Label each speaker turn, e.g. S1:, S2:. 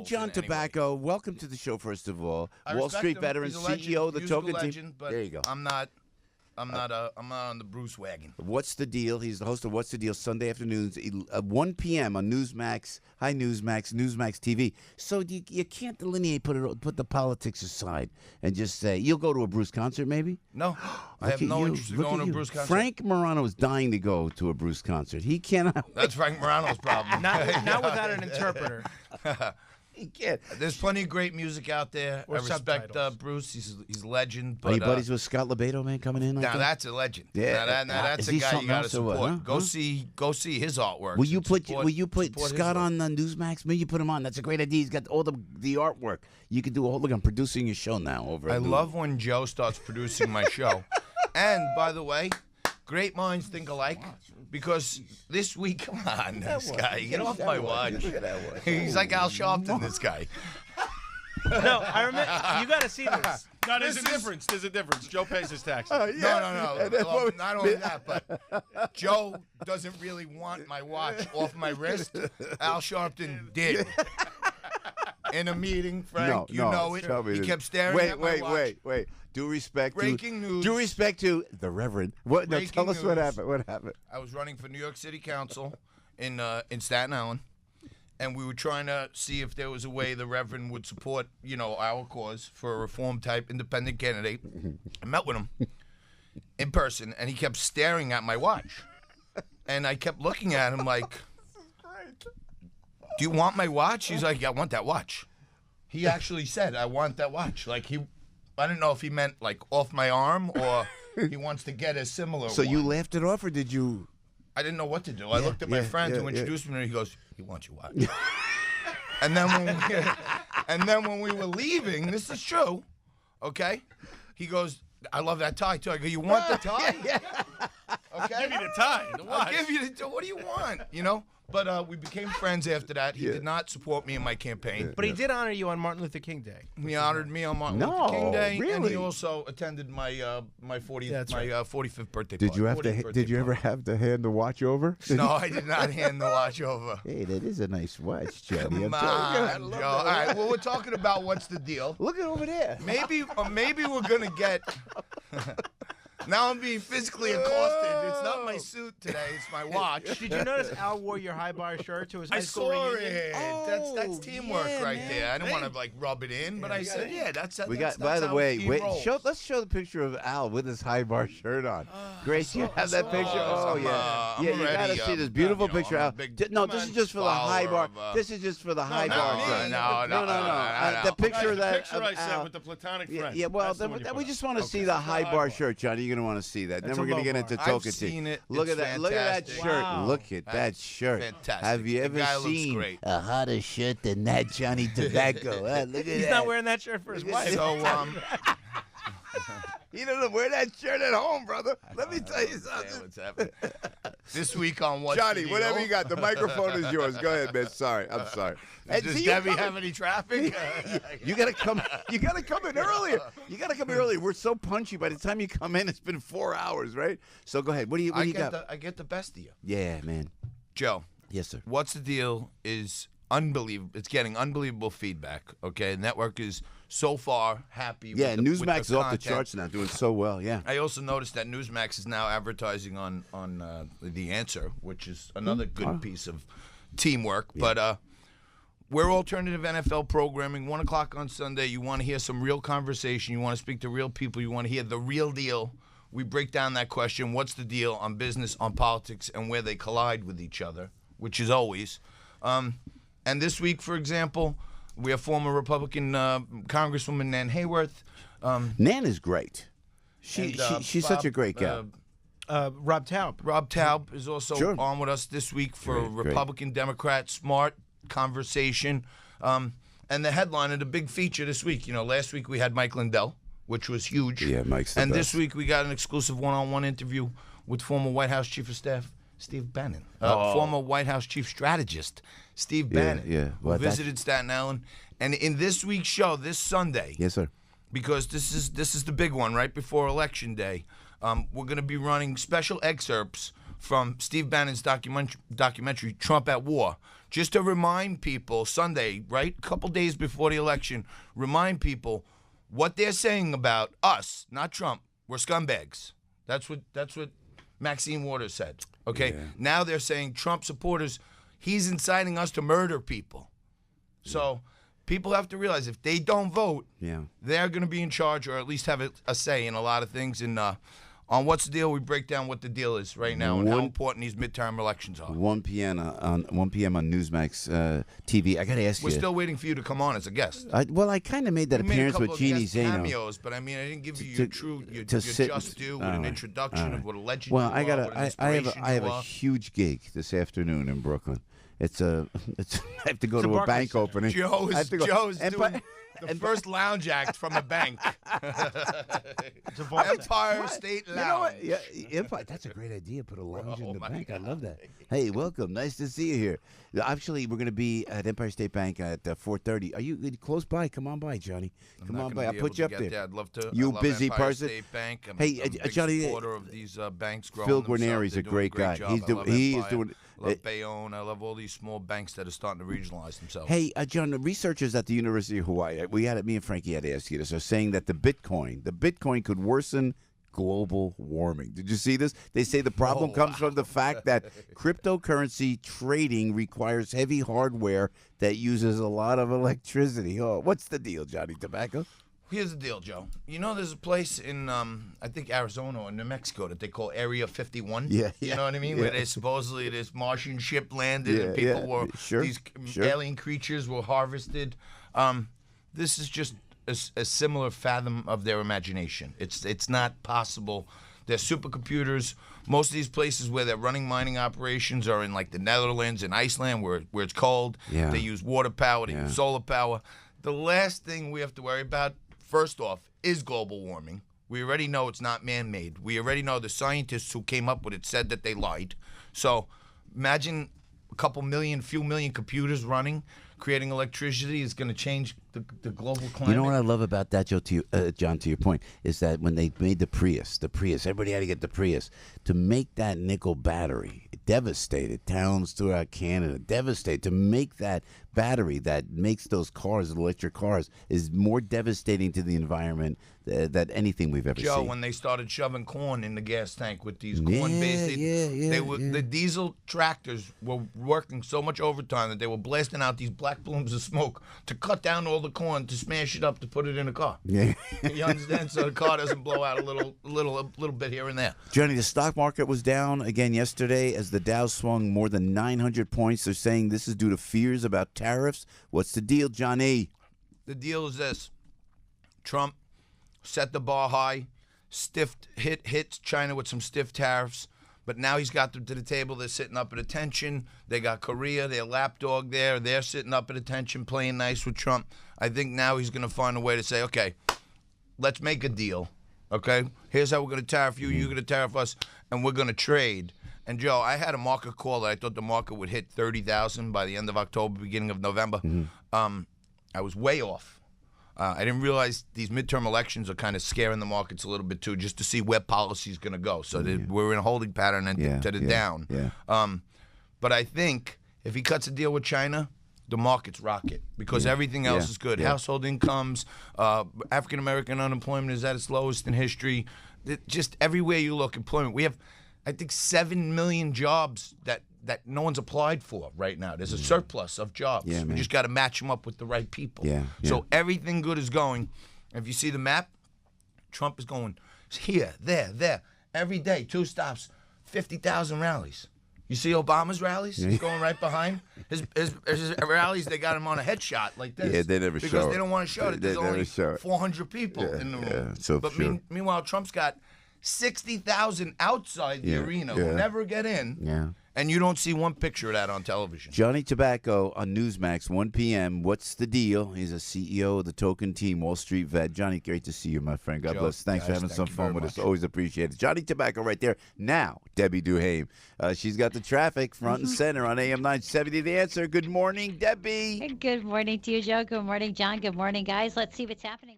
S1: John TABACCO. Welcome to the show, first of all. Wall Street veteran, CEO of the Token Team. There you go.
S2: I'm not on the Bruce wagon.
S1: What's the Deal? He's the host of What's the Deal Sunday afternoons, 1 p.m. on Newsmax. Hi, Newsmax TV. So you can't delineate, put the politics aside, and just say you'll go to a Bruce concert, maybe?
S2: No, I have no interest in going to a Bruce concert.
S1: Frank Morano is dying to go to a Bruce concert. He cannot.
S2: That's Frank Morano's problem.
S3: Not without an interpreter.
S1: He can't.
S2: There's plenty of great music out there. I respect Bruce. He's a legend. But,
S1: are you buddies with Scott LeBedo, man, coming in?
S2: Now that's a legend.
S1: Yeah,
S2: that's a guy you got to support.
S1: Huh?
S2: Go see his artwork.
S1: Will you put Scott on the Newsmax? Maybe you put him on. That's a great idea. He's got all the artwork. You can do a whole look. I'm producing your show now. I
S2: love when Joe starts producing my show. And by the way, great minds think alike. Because this week, come on, this guy, get off my watch. He's like Al Sharpton, this guy.
S3: No, I remember. You got to see this.
S4: No, there's a difference. There's a difference. Joe pays his taxes.
S2: No. Well, not only that, but Joe doesn't really want my watch off my wrist. Al Sharpton did. In a meeting, Frank, you know it. He kept staring at my watch.
S1: Wait. Due respect
S2: Breaking news.
S1: Due respect to the Reverend. What? No, tell us what happened. What happened?
S2: I was running for New York City Council in Staten Island, and we were trying to see if there was a way the Reverend would support, our cause for a reform-type independent candidate. I met with him in person, and he kept staring at my watch. And I kept looking at him like, do you want my watch? He's like, yeah, I want that watch. He actually said, I want that watch. I didn't know if he meant like off my arm or he wants to get a similar
S1: So
S2: one.
S1: you laughed it off or did you?
S2: I didn't know what to do. I looked at my friend who introduced me and he goes, he wants your watch. and then when we were leaving, this is true, okay? He goes, I love that tie too. I go, you want the tie? Okay.
S4: Give me the tie. The watch.
S2: I'll give you the what do you want? But we became friends after that. He did not support me in my campaign.
S3: But he did honor you on Martin Luther King Day.
S2: He honored me on Martin Luther King Day,
S1: really?
S2: and he also attended my 45th birthday
S1: Did
S2: party.
S1: you have to? Did you ever have to hand the watch over?
S2: No, I did not hand the watch over.
S1: Hey, that is a nice watch, Johnny.
S2: Come on, Joe. All right, well, we're talking about what's the deal.
S1: Look at over there.
S2: Maybe we're gonna get. Now I'm being physically accosted. It's not my suit today. It's my watch.
S3: Did you notice Al wore your high bar shirt to his high school reunion?
S2: It. That's teamwork there. I didn't want to rub it in, but I said, that's.
S1: We got.
S2: That's
S1: by the
S2: how
S1: way,
S2: he rolls.
S1: let's show the picture of Al with his high bar shirt on. Grace, you have that picture? Oh yeah, you gotta see this beautiful picture, Al. No, this is just for the high bar. This is just for the high bar shirt.
S2: No.
S1: The picture
S4: the
S1: that
S4: picture I sent with the platonic friend.
S1: Yeah, well, we just want to see the high bar shirt, Johnny. You're gonna want to see that. Then we're gonna get into Token
S2: I've seen it.
S1: Look at that! Look at that shirt!
S3: Wow.
S1: Look at that shirt!
S2: Fantastic.
S1: Have you ever seen a hotter shirt than that, Johnny TABACCO? Look at that!
S3: He's not wearing that shirt for his wife.
S2: So
S1: he doesn't wear that shirt at home, brother. Let me tell you something.
S2: What's happening? This week on What's
S1: Johnny,
S2: the Deal?
S1: whatever you got, the microphone is yours. Go ahead, man. Sorry, I'm sorry.
S2: Does Debbie have any traffic?
S1: You gotta come. You gotta come in earlier. You gotta come in earlier. We're so punchy. By the time you come in, it's been 4 hours, right? So go ahead. What do you got?
S2: I get the best of you.
S1: Yeah, man.
S2: Joe.
S1: Yes, sir.
S2: What's the Deal is unbelievable. It's getting unbelievable feedback. Okay, the network is so far happy.
S1: Yeah,
S2: with
S1: Newsmax is off the
S2: content.
S1: charts now, doing so well. Yeah.
S2: I also noticed that Newsmax is now advertising on The Answer, which is another good piece of teamwork. Yeah. But we're alternative NFL programming. 1 o'clock on Sunday. You want to hear some real conversation. You want to speak to real people. You want to hear the real deal. We break down that question, what's the deal on business, on politics, and where they collide with each other, which is always. And this week, for example, we have former Republican Congresswoman Nan Hayworth.
S1: Nan is great. She's such a great gal.
S3: Rob Taub.
S2: Rob Taub is also on with us this week for Republican Democrat smart conversation. And the headline of the big feature this week, last week we had Mike Lindell, which was huge.
S1: Yeah, Mike's the
S2: And
S1: best.
S2: This week we got an exclusive one-on-one interview with former White House Chief of Staff Steve Bannon, former White House Chief Strategist Steve Bannon, who visited Staten Island. And in this week's show, this Sunday,
S1: yes, sir,
S2: because this is the big one right before Election Day, we're going to be running special excerpts from Steve Bannon's documentary, Trump at War, just to remind people, Sunday, right, a couple days before the election, remind people what they're saying about us, not Trump. We're scumbags. That's what Maxine Waters said. Okay, now they're saying Trump supporters, he's inciting us to murder people. So people have to realize if they don't vote, they're going to be in charge or at least have a say in a lot of things. And on What's the Deal, we break down what the deal is right now and how important these midterm elections are.
S1: 1 p.m. on Newsmax TV. I got to ask you.
S2: We're still waiting for you to come on as a guest.
S1: I kind of made that appearance with Jeannie Zaino.
S2: Cameos, but I mean, I didn't give you your just due with an introduction of what a legend you are.
S1: I have a huge gig this afternoon in Brooklyn. It's I have to go to a bank opening.
S2: Joe's doing the first lounge act from a bank. Empire State Lounge.
S1: You know what? Empire, that's a great idea. Put a lounge in the bank. God. I love that. Hey, welcome. Nice to see you here. Actually, we're going to be at Empire State Bank at 4:30. Are you close by? Come on by, Johnny. Come on by. I'll put you up there.
S2: I'd love to.
S1: You busy
S2: Empire
S1: person.
S2: State Bank. I'm
S1: hey,
S2: a big
S1: Johnny.
S2: Supporter of these banks growing
S1: Phil Guarneri's a great guy.
S2: Job.
S1: He is doing.
S2: I love Bayonne. I love all these small banks that are starting to regionalize themselves.
S1: Hey, John, the researchers at the University of Hawaii, me and Frankie had to ask you this, are saying that the Bitcoin could worsen global warming. Did you see this? They say the problem comes from the fact that cryptocurrency trading requires heavy hardware that uses a lot of electricity. Oh, what's the deal, Johnny Tobacco?
S2: Here's the deal, Joe. You know there's a place in, I think, Arizona or New Mexico that they call Area 51?
S1: Yeah.
S2: You know what I mean? Yeah. Where they supposedly this Martian ship landed and people were, these alien creatures were harvested. This is just a similar fathom of their imagination. It's not possible. They're supercomputers. Most of these places where they're running mining operations are in like the Netherlands and Iceland where it's cold.
S1: Yeah.
S2: They use water power, they use solar power. The last thing we have to worry about, first off, is global warming. We already know it's not man-made. We already know the scientists who came up with it said that they lied. So imagine a few million computers running, creating electricity is going to change the global climate.
S1: You know what I love about that, John, to your point, is that when they made the Prius, everybody had to get the Prius. To make that nickel battery, it devastated towns throughout Canada, devastated. To make that battery that makes those cars, electric cars, is more devastating to the environment than anything we've ever seen.
S2: Joe, when they started shoving corn in the gas tank with these corn-based, the diesel tractors were working so much overtime that they were blasting out these black plumes of smoke to cut down all the corn to smash it up to put it in a car.
S1: Yeah.
S2: You understand? So the car doesn't blow out a little bit here and there.
S1: Johnny, the stock market was down again yesterday as the Dow swung more than 900 points. They're saying this is due to fears about tariffs. What's the deal, Johnny?
S2: The deal is this. Trump set the bar high, hit China with some stiff tariffs, but now he's got them to the table. They're sitting up at attention. They got Korea, their lapdog there. They're sitting up at attention, playing nice with Trump. I think now he's going to find a way to say, okay, let's make a deal. Okay, here's how we're going to tariff you. You're going to tariff us, and we're going to trade. And, Joe, I had a market call that I thought the market would hit 30,000 by the end of October, beginning of November. I was way off. I didn't realize these midterm elections are kind of scaring the markets a little bit, too, just to see where policy is going to go. So we're in a holding pattern to the down.
S1: Yeah.
S2: But I think if he cuts a deal with China, the markets rocket because everything else is good. Household incomes, African-American unemployment is at its lowest in history. Just everywhere you look, employment. We have, I think, 7 million jobs that no one's applied for right now. There's a surplus of jobs. We just got to match them up with the right people. So everything good is going. If you see the map, Trump is going here, there, every day, 2 stops, 50,000 rallies. You see Obama's rallies? He's going right behind. His rallies, they got him on a headshot like this.
S1: Yeah, they never show it.
S2: Because they don't want to show it. There's only 400 people in the room.
S1: So
S2: but meanwhile, Trump's got 60,000 outside the arena who never get in.
S1: Yeah.
S2: And you don't see one picture of that on television.
S1: Johnny Tobacco on Newsmax, 1 p.m. What's the deal? He's a CEO of the Token Team, Wall Street vet. Johnny, great to see you, my friend. God bless. Thanks for having some fun with us. Always appreciate it. Johnny Tobacco right there. Now, Debbie Duhame. She's got the traffic front and center on AM 970. The Answer. Good morning, Debbie.
S5: Good morning to you, Joe. Good morning, John. Good morning, guys. Let's see what's happening.